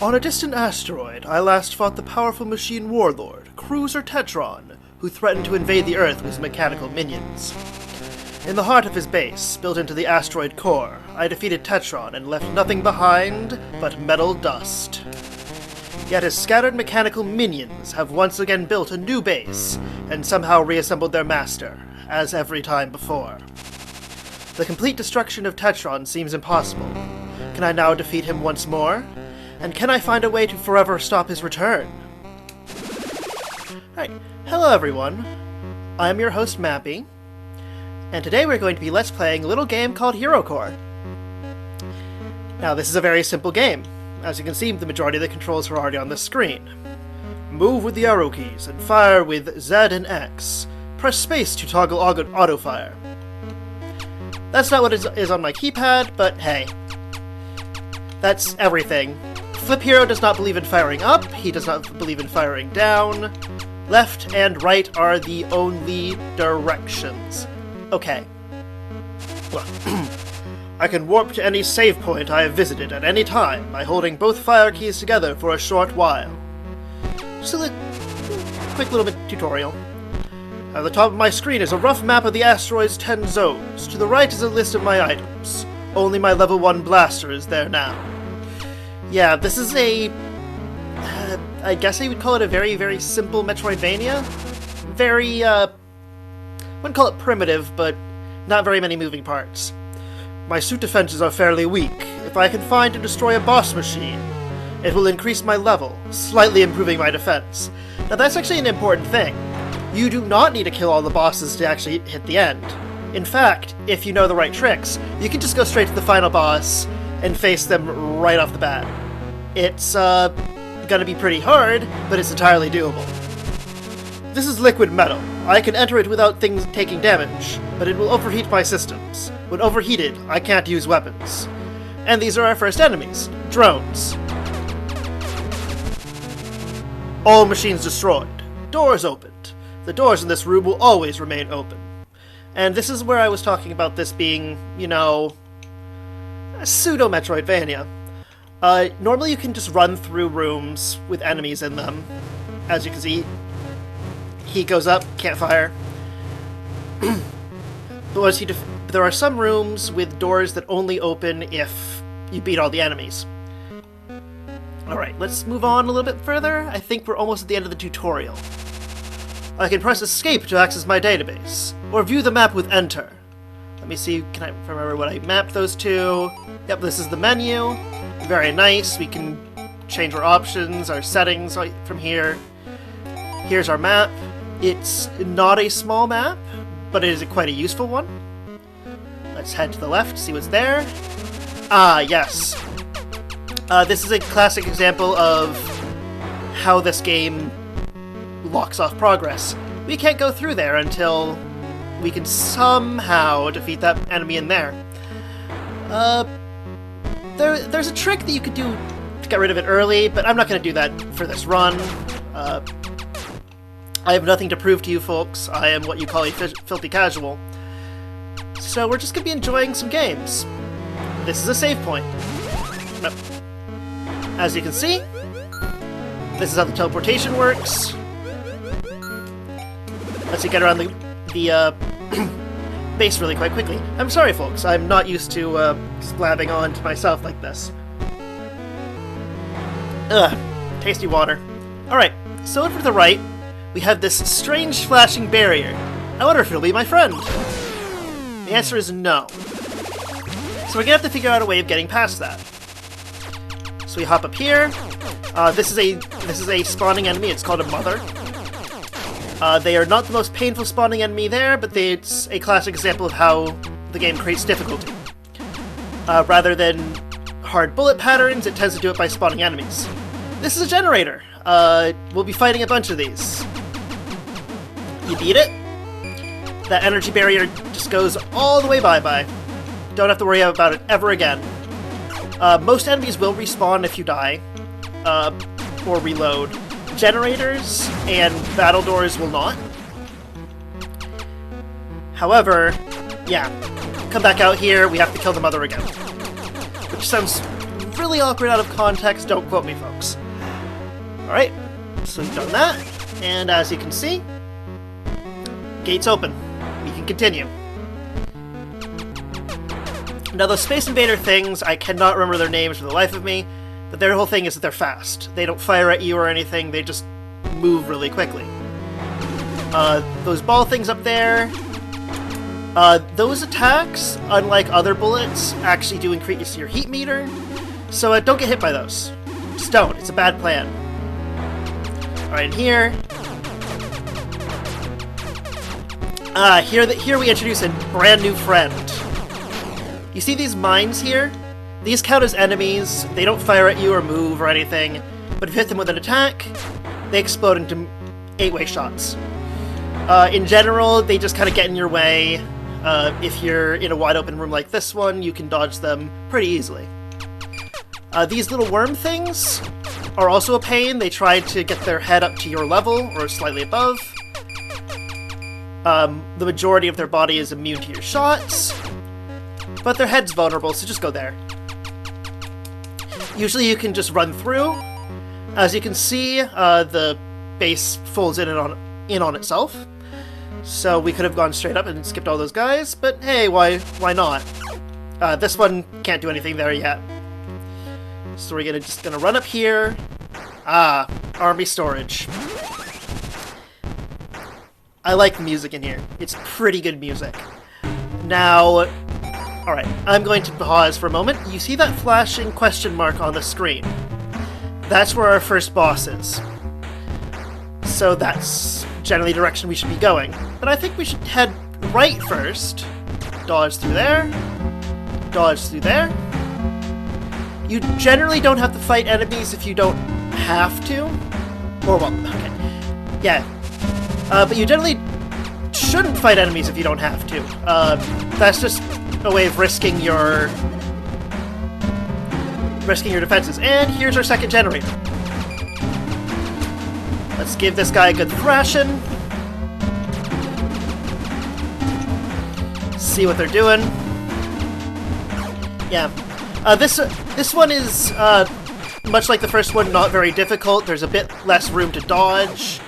On a distant asteroid, I last fought the powerful machine warlord, Cruiser Tetron, who threatened to invade the Earth with his mechanical minions. In the heart of his base, built into the asteroid core, I defeated Tetron and left nothing behind but metal dust. Yet his scattered mechanical minions have once again built a new base, and somehow reassembled their master, as every time before. The complete destruction of Tetron seems impossible. Can I now defeat him once more? And can I find a way to forever stop his return? Alright, hello everyone. I'm your host Mappy, and today we're going to be let's playing a little game called Hero Core. Now this is a very simple game. As you can see, the majority of the controls are already on the screen. Move with the arrow keys and fire with Z and X. Press space to toggle auto-fire. That's not what is on my keypad, but hey. That's everything. Flip Hero does not believe in firing up, he does not believe in firing down. Left and right are the only directions. Okay. Well, I can warp to any save point I have visited at any time by holding both fire keys together for a short while. Just a quick little bit tutorial. At the top of my screen is a rough map of the asteroid's 10 zones. To the right is a list of my items. Only my level 1 blaster is there now. Yeah, this is a... I guess I would call it a very, very simple Metroidvania. Very, I wouldn't call it primitive, but not very many moving parts. My suit defenses are fairly weak. If I can find and destroy a boss machine, it will increase my level, slightly improving my defense. Now that's actually an important thing. You do not need to kill all the bosses to actually hit the end. In fact, if you know the right tricks, you can just go straight to the final boss and face them right off the bat. It's gonna be pretty hard, but it's entirely doable. This is liquid metal. I can enter it without things taking damage, but it will overheat my systems. When overheated, I can't use weapons. And these are our first enemies, drones. All machines destroyed. Doors opened. The doors in this room will always remain open. And this is where I was talking about this being, you know, a pseudo-Metroidvania. Normally you can just run through rooms with enemies in them. As you can see, he goes up, can't fire. But there are some rooms with doors that only open if you beat all the enemies. Alright, let's move on a little bit further. I think we're almost at the end of the tutorial. I can press escape to access my database, or view the map with enter. Let me see, can I remember what I mapped those to? Yep, this is the menu. Very nice, we can change our options, our settings from here. Here's our map. It's not a small map, but it is quite a useful one. Let's head to the left, see what's there. Ah, yes. This is a classic example of how this game locks off progress. We can't go through there until we can somehow defeat that enemy in there. There's a trick that you could do to get rid of it early, but I'm not going to do that for this run. I have nothing to prove to you folks. I am what you call a filthy casual. So we're just going to be enjoying some games. This is a save point. No. As you can see, this is how the teleportation works. Let's see, get around the base really quite quickly. I'm sorry, folks. I'm not used to just blabbing on to myself like this. Ugh. Tasty water. Alright, so over to the right, we have this strange flashing barrier. I wonder if it'll be my friend. The answer is no. So we're gonna have to figure out a way of getting past that. So we hop up here. This is a spawning enemy. It's called a mother. They are not the most painful spawning enemy there, but it's a classic example of how the game creates difficulty. Rather than hard bullet patterns, it tends to do it by spawning enemies. This is a generator. We'll be fighting a bunch of these. You beat it. That energy barrier just goes all the way bye-bye. Don't have to worry about it ever again. Most enemies will respawn if you die, or reload. Generators and battle doors will not. However, yeah, come back out here, we have to kill the mother again. Which sounds really awkward out of context, don't quote me, folks. Alright, so we've done that, and as you can see, gates open. We can continue. Now those Space Invader things, I cannot remember their names for the life of me, but their whole thing is that they're fast. They don't fire at you or anything, they just move really quickly. Those ball things up there, those attacks, unlike other bullets, actually do increase your heat meter, so don't get hit by those. Just don't, it's a bad plan. Alright, here... here we introduce a brand new friend. You see these mines here? These count as enemies, they don't fire at you or move or anything, but if you hit them with an attack, they explode into 8-way shots. In general, they just kind of get in your way. If you're in a wide open room like this one, you can dodge them pretty easily. These little worm things are also a pain. They try to get their head up to your level, or slightly above. The majority of their body is immune to your shots, but their head's vulnerable, so just go there. Usually you can just run through. As you can see, the base folds in on itself. So we could have gone straight up and skipped all those guys, but hey, why not? This one can't do anything there yet. So we're just gonna run up here. Army storage. I like the music in here. It's pretty good music. Now, alright, I'm going to pause for a moment. You see that flashing question mark on the screen? That's where our first boss is. So that's generally the direction we should be going. But I think we should head right first. Dodge through there. Dodge through there. You generally don't have to fight enemies if you don't have to. Or, well, okay. Yeah. But you generally shouldn't fight enemies if you don't have to. That's just a way of risking your defenses. And here's our second generator. Let's give this guy a good thrashing. See what they're doing. Yeah. This one is, much like the first one, not very difficult. There's a bit less room to dodge.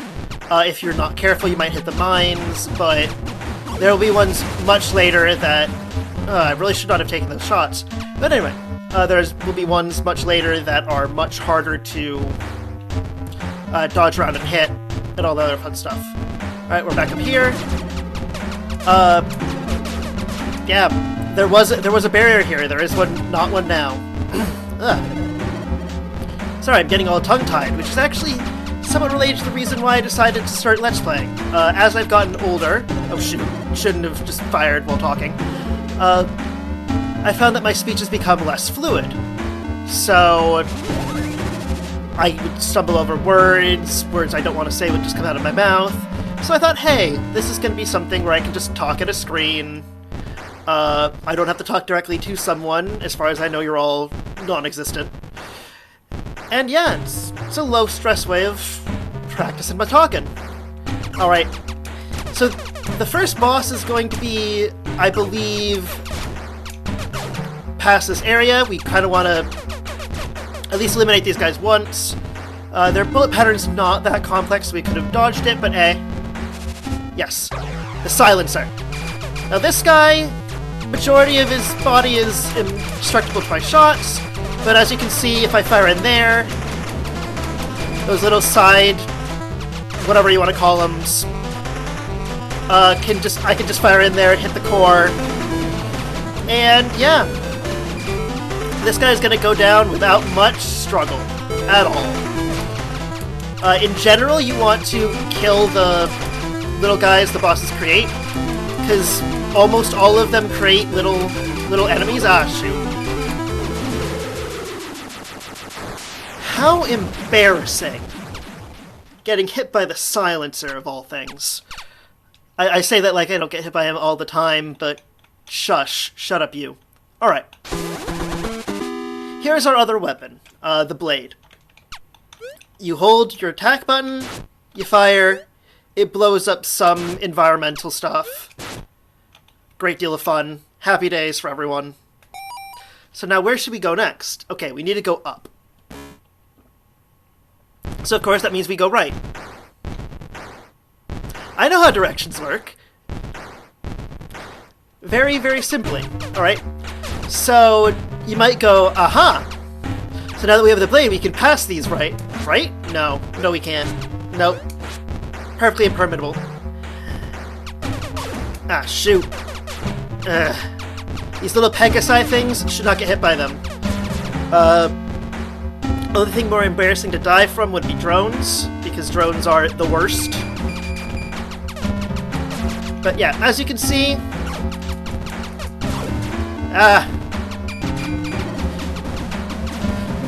If you're not careful, you might hit the mines, but there will be ones much later that... I really should not have taken those shots. But anyway, there will be ones much later that are much harder to dodge around and hit, and all the other fun stuff. Alright, we're back up here. Yeah, there was a barrier here. There is one, not one now. Sorry, I'm getting all tongue-tied, which is actually somewhat related to the reason why I decided to start Let's Playing. As I've gotten older... Oh shoot, shouldn't have just fired while talking. I found that my speech has become less fluid. So... I would stumble over words I don't want to say would just come out of my mouth. So I thought, hey, this is going to be something where I can just talk at a screen. I don't have to talk directly to someone. As far as I know, you're all non-existent. And yeah, it's a low-stress way of practicing my talking. Alright, so the first boss is going to be, I believe, past this area. We kind of want to at least eliminate these guys once. Their bullet pattern's not that complex, so we could have dodged it, but eh. Yes, the silencer. Now this guy, majority of his body is indestructible to my shots, but as you can see, if I fire in there, those little side, whatever you want to call them, I can just fire in there and hit the core. And yeah, this guy is going to go down without much struggle at all. In general, you want to kill the little guys the bosses create, because almost all of them create little enemies. Ah, shoot. How embarrassing. Getting hit by the silencer, of all things. I say that like I don't get hit by him all the time, but shush. Shut up, you. Alright. Here's our other weapon, the blade. You hold your attack button, you fire, it blows up some environmental stuff. Great deal of fun. Happy days for everyone. So now where should we go next? Okay, we need to go up. So of course that means we go right. I know how directions work. Very, very simply. Alright. So you might go, aha! So now that we have the blade, we can pass these, right? Right? No. No, we can't. Nope. Perfectly impermeable. Ah, shoot. Ugh. These little Pegasi things should not get hit by them. Only thing more embarrassing to die from would be drones, because drones are the worst. But yeah, as you can see... I'm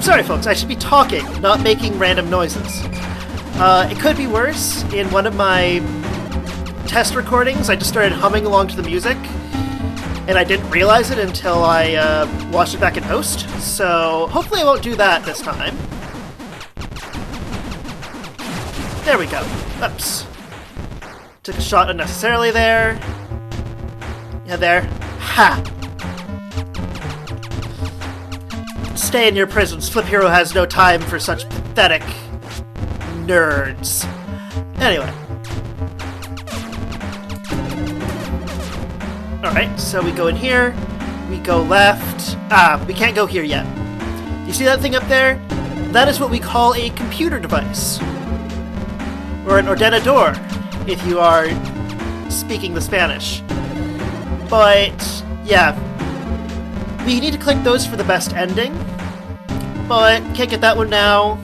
sorry folks, I should be talking, not making random noises. It could be worse. In one of my test recordings, I just started humming along to the music, and I didn't realize it until I watched it back in post, so hopefully I won't do that this time. There we go. Oops. Took a shot unnecessarily there. Yeah, there. Ha! Stay in your prisons. Flip Hero has no time for such pathetic nerds. Anyway. Alright, so we go in here. We go left. Ah, we can't go here yet. You see that thing up there? That is what we call a computer device. Or an ordenador, if you are speaking the Spanish. But, yeah. We need to click those for the best ending. But can't get that one now.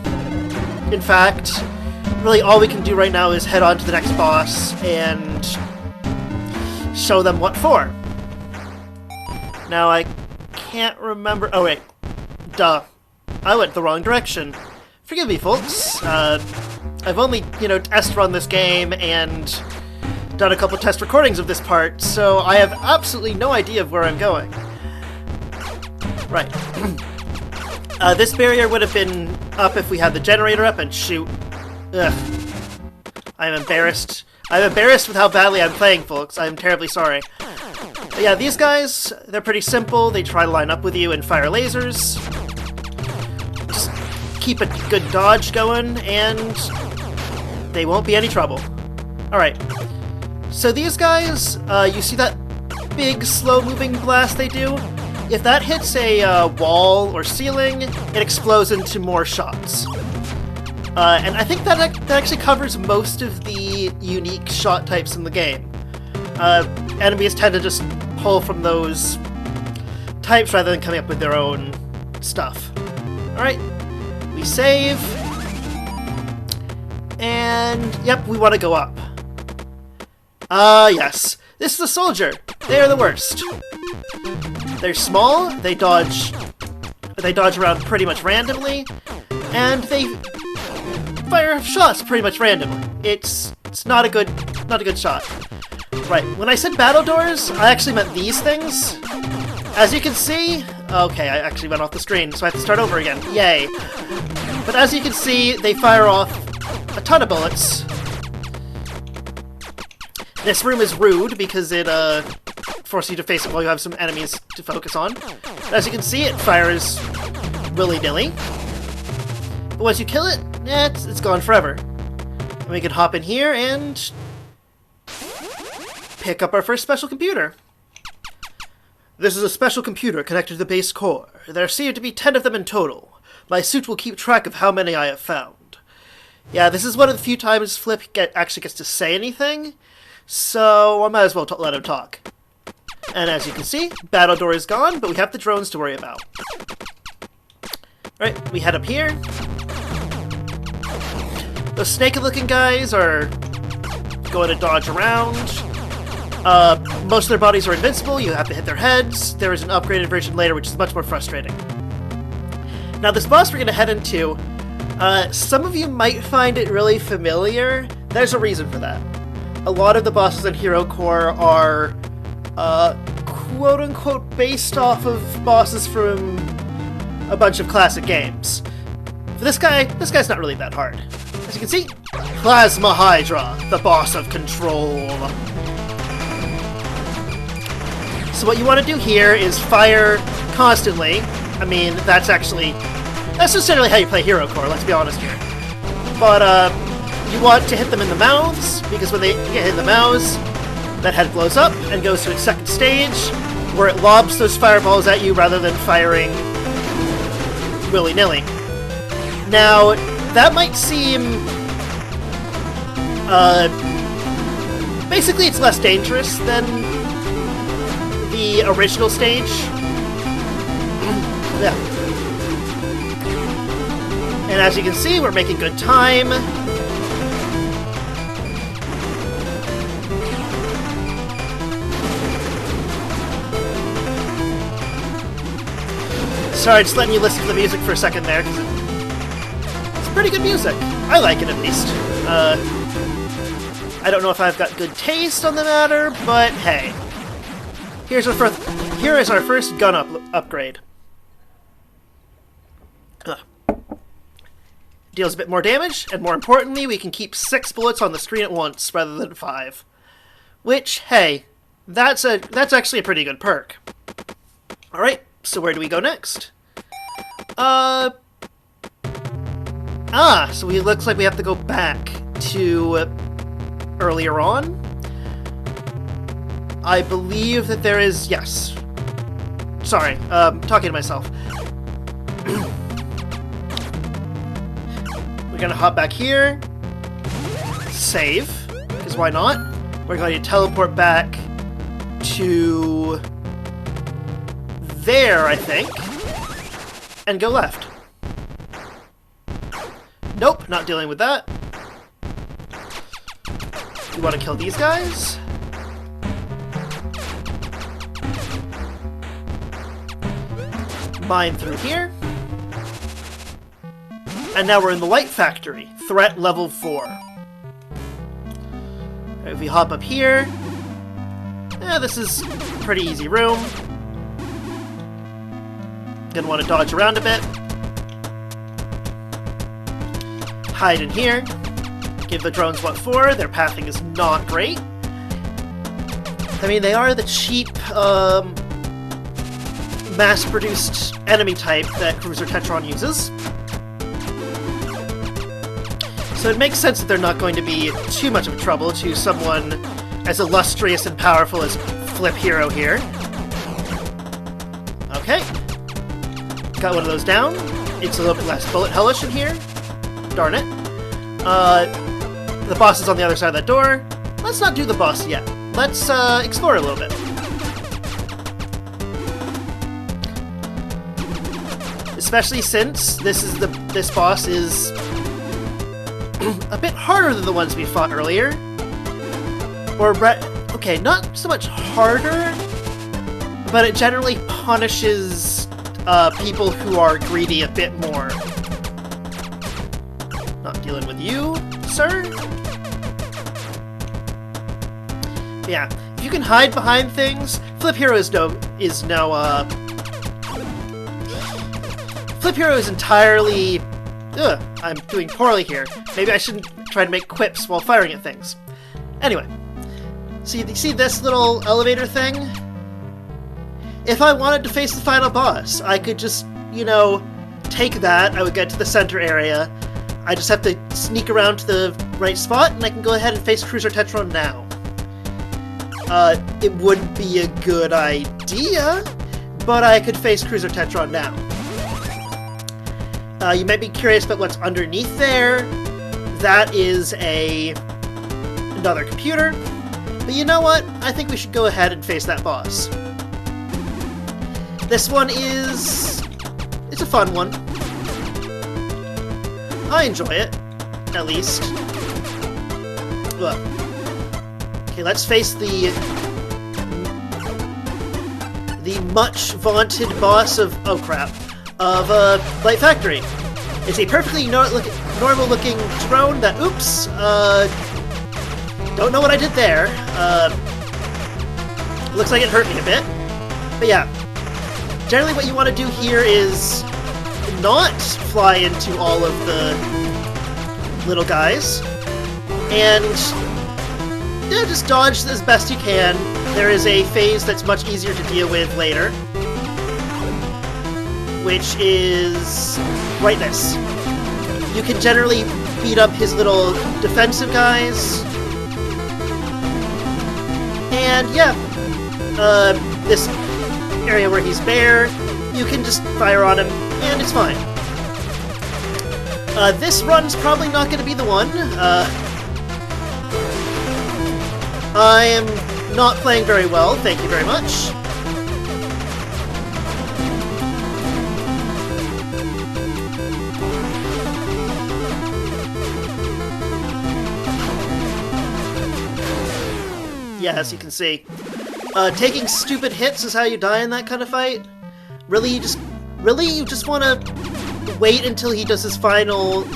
In fact, really all we can do right now is head on to the next boss and show them what for. Now I can't remember... Oh wait. Duh. I went the wrong direction. Forgive me, folks. I've only, test run this game and done a couple test recordings of this part, so I have absolutely no idea of where I'm going. Right. This barrier would have been up if we had the generator up, and shoot. Ugh. I'm embarrassed. I'm embarrassed with how badly I'm playing, folks. I'm terribly sorry. But yeah, these guys, they're pretty simple. They try to line up with you and fire lasers. Just keep a good dodge going, and they won't be any trouble. Alright. So these guys, you see that big, slow-moving blast they do? If that hits a wall or ceiling, it explodes into more shots. And I think that actually covers most of the unique shot types in the game. Enemies tend to just pull from those types rather than coming up with their own stuff. Alright, we save. And, yep, we want to go up. Yes. This is a soldier. They are the worst. They're small, they dodge around pretty much randomly, and they fire shots pretty much randomly. It's not a good shot. Right, when I said battle doors, I actually meant these things. As you can see, okay, I actually went off the screen, so I have to start over again. Yay. But as you can see, they fire off a ton of bullets. This room is rude because it forces you to face it while you have some enemies to focus on. As you can see, it fires willy-nilly. But once you kill it, it's gone forever. And we can hop in here and pick up our first special computer. This is a special computer connected to the base core. There seem to be 10 of them in total. My suit will keep track of how many I have found. Yeah, this is one of the few times Flip actually gets to say anything, so I might as well let him talk. And as you can see, battle door is gone, but we have the drones to worry about. Alright, we head up here. Those snake-looking guys are going to dodge around. Most of their bodies are invincible, you have to hit their heads. There is an upgraded version later, which is much more frustrating. Now this boss we're going to head into, some of you might find it really familiar. There's a reason for that. A lot of the bosses in Hero Core are quote-unquote based off of bosses from a bunch of classic games. For this guy's not really that hard. As you can see, Plasma Hydra, the boss of control. So what you want to do here is fire constantly, I mean, that's necessarily how you play Hero Core, let's be honest here. But, you want to hit them in the mouths, because when they get hit in the mouths, that head blows up and goes to its second stage, where it lobs those fireballs at you rather than firing willy-nilly. Now, that might seem... basically it's less dangerous than the original stage. Yeah. And as you can see, we're making good time. Sorry, just letting you listen to the music for a second there, because it's pretty good music. I like it, at least. I don't know if I've got good taste on the matter, but hey. Here is our first gun upgrade. Deals a bit more damage, and more importantly, we can keep 6 bullets on the screen at once, rather than 5. Which, hey, that's actually a pretty good perk. Alright, so where do we go next? So it looks like we have to go back to earlier on. I believe that there is... yes. Sorry, talking to myself. We're gonna hop back here. Save, because why not? We're going to teleport back to... there, I think. And go left. Nope, not dealing with that. We want to kill these guys. Mine through here. And now we're in the Light Factory. Threat level 4. Right, if we hop up here... this is a pretty easy room. Gonna want to dodge around a bit. Hide in here. Give the drones what for. Their pathing is not great. I mean, they are the cheap, mass-produced enemy type that Cruiser Tetron uses. So it makes sense that they're not going to be too much of a trouble to someone as illustrious and powerful as Flip Hero here. Okay. Got one of those down. It's a little bit less bullet hellish in here. Darn it. The boss is on the other side of that door. Let's not do the boss yet. Let's explore a little bit. Especially since this boss is a bit harder than the ones we fought earlier. Okay, not so much harder, but it generally punishes people who are greedy a bit more. Not dealing with you, sir. Yeah, if you can hide behind things, Flip Hero is Flip Hero is entirely... Ugh, I'm doing poorly here. Maybe I shouldn't try to make quips while firing at things. Anyway, so you see this little elevator thing? If I wanted to face the final boss, I could just, take that, I would get to the center area, I just have to sneak around to the right spot, and I can go ahead and face Cruiser Tetron now. It wouldn't be a good idea, but I could face Cruiser Tetron now. You might be curious about what's underneath there. That is another computer. But you know what? I think we should go ahead and face that boss. This one it's a fun one. I enjoy it, at least. Ugh. Okay, let's face the much vaunted boss of Light Factory. It's a perfectly normal-looking drone that, oops, don't know what I did there. Looks like it hurt me a bit. But yeah, generally what you want to do here is not fly into all of the little guys, and just dodge as best you can. There is a phase that's much easier to deal with later. which is brightness. You can generally beat up his little defensive guys. And yeah, this area where he's bare, you can just fire on him, and it's fine. This run's probably not going to be the one. I am not playing very well, thank you very much. Yeah, as you can see. Taking stupid hits is how you die in that kind of fight. Really, you just want to wait until he does his final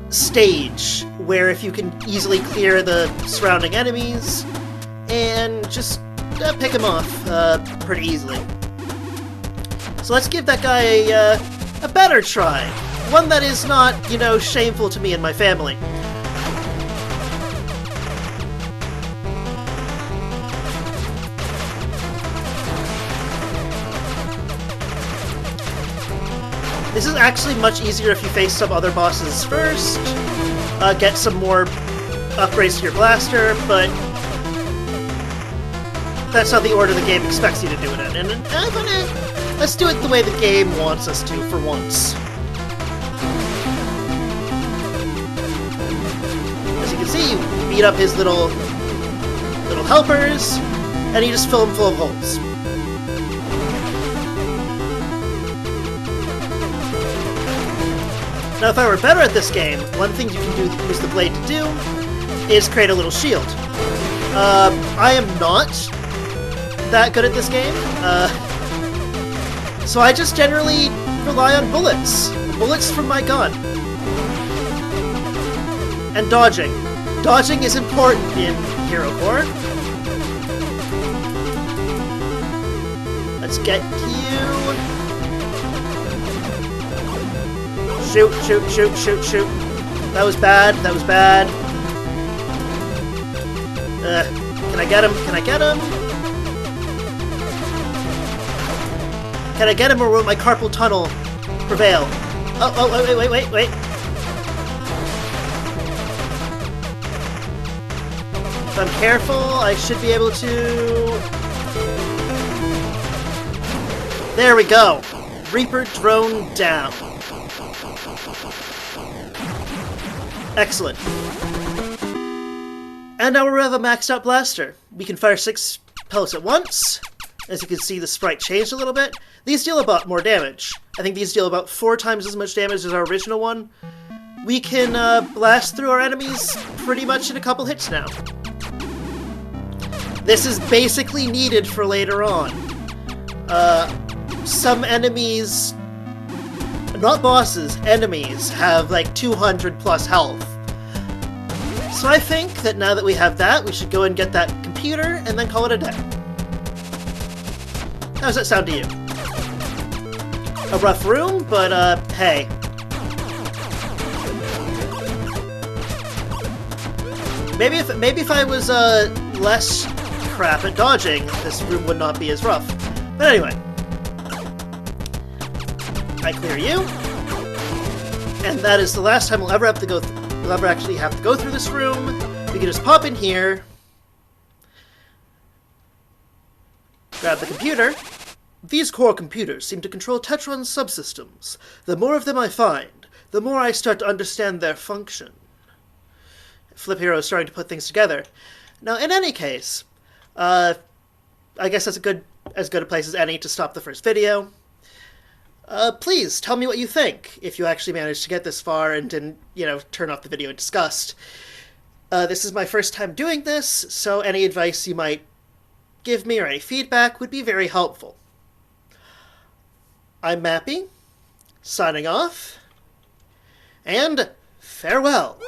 stage, where if you can easily clear the surrounding enemies, and just pick him off pretty easily. So let's give that guy a better try. One that is not, you know, shameful to me and my family. This is actually much easier if you face some other bosses first, get some more upgrades to your blaster, but that's not the order the game expects you to do it in. And let's do it the way the game wants us to for once. As you can see, you beat up his little helpers, and you just fill them full of holes. Now, if I were better at this game, one thing you can use the blade to do is create a little shield. I am not that good at this game, so I just generally rely on bullets. Bullets from my gun. And dodging. Dodging is important in Hero Core. Let's get to you. Shoot, shoot, shoot, shoot, shoot. That was bad, that was bad. Can I get him? Can I get him? Can I get him, or will my carpal tunnel prevail? Oh, wait. If I'm careful, I should be able to... There we go! Reaper drone down. Excellent. And now we have a maxed out blaster. We can fire 6 pellets at once. As you can see, the sprite changed a little bit. These deal about more damage. I think these deal about 4 times as much damage as our original one. We can blast through our enemies pretty much in a couple hits now. This is basically needed for later on. Some enemies... Not bosses, enemies have like 200 plus health. So I think that now that we have that, we should go and get that computer and then call it a day. How does that sound to you? A rough room, but hey. Maybe if I was less crap at dodging, this room would not be as rough. But anyway. I clear you, and that is the last time we'll ever actually have to go through this room. We can just pop in here, grab the computer. These core computers seem to control Tetron's subsystems. The more of them I find, the more I start to understand their function. Flip Hero is starting to put things together. Now, in any case, I guess that's as good a place as any to stop the first video. Please tell me what you think, if you actually managed to get this far and didn't, you know, turn off the video in disgust. This is my first time doing this, so any advice you might give me or any feedback would be very helpful. I'm Mappy, signing off, and farewell.